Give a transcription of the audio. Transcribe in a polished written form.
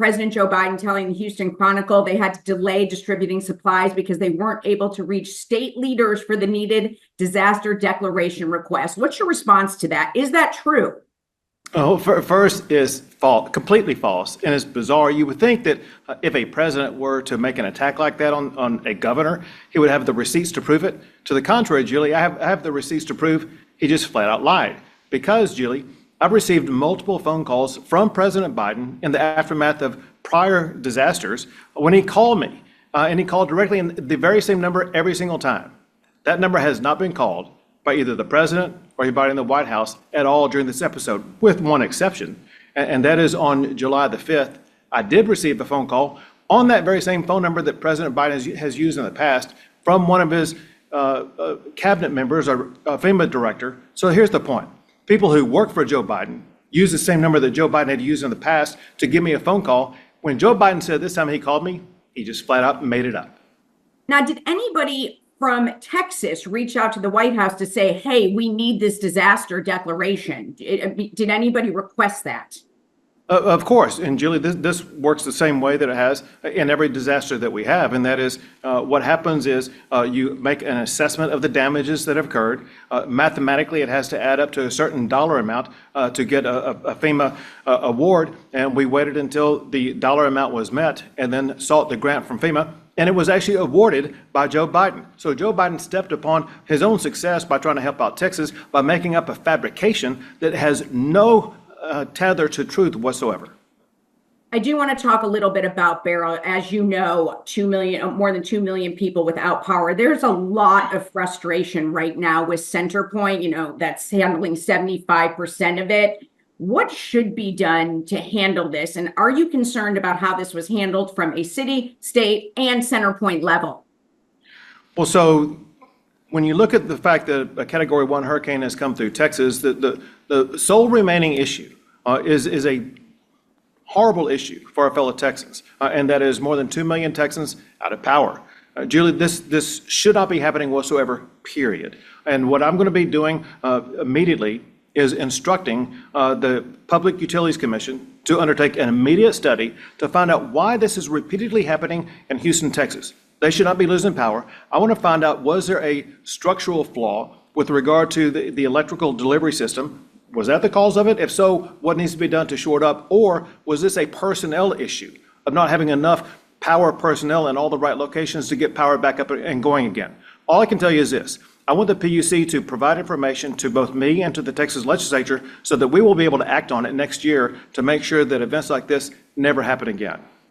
President Joe Biden telling the Houston Chronicle they had to delay distributing supplies because they weren't able to reach state leaders for the needed disaster declaration request. What's your response to that? Is that true? Oh, first is false, completely false, and it's bizarre. You would think that if a president were to make an attack like that on a governor, he would have the receipts to prove it. To the contrary, Julie, I have the receipts to prove he just flat out lied. Because, Julie, I've received multiple phone calls from President Biden in the aftermath of prior disasters when he called me, and he called directly in the very same number every single time. That number has not been called by either the president or anybody in the White House at all during this episode, with one exception, and that is on July the 5th. I did receive a phone call on that very same phone number that President Biden has used in the past from one of his cabinet members or FEMA director. So here's the point. People who work for Joe Biden use the same number that Joe Biden had used in the past to give me a phone call. When Joe Biden said this time he called me, he just flat out made it up. Now, did anybody from Texas reach out to the White House to say, hey, we need this disaster declaration? Did anybody request that? Of course. And Julie, this works the same way that it has in every disaster that we have. And that is what happens is you make an assessment of the damages that have occurred. Mathematically, it has to add up to a certain dollar amount to get a FEMA award. And we waited until the dollar amount was met and then sought the grant from FEMA. And it was actually awarded by Joe Biden. So Joe Biden stepped upon his own success by trying to help out Texas by making up a fabrication that has no tether to truth whatsoever. I do want to talk a little bit about Beryl. As you know, more than 2 million people without power. There's a lot of frustration right now with CenterPoint, that's handling 75% of it. What should be done to handle this? And are you concerned about how this was handled from a city, state, and CenterPoint level? Well, so when you look at the fact that a Category 1 hurricane has come through Texas, the sole remaining issue is a horrible issue for our fellow Texans, and that is more than 2 million Texans out of power. Julie, this should not be happening whatsoever, period. And what I'm going to be doing immediately is instructing the Public Utilities Commission to undertake an immediate study to find out why this is repeatedly happening in Houston, Texas. They should not be losing power. I want to find out, was there a structural flaw with regard to the electrical delivery system? Was that the cause of it? If so, what needs to be done to shore it up? Or was this a personnel issue of not having enough power personnel in all the right locations to get power back up and going again? All I can tell you is this. I want the PUC to provide information to both me and to the Texas legislature so that we will be able to act on it next year to make sure that events like this never happen again.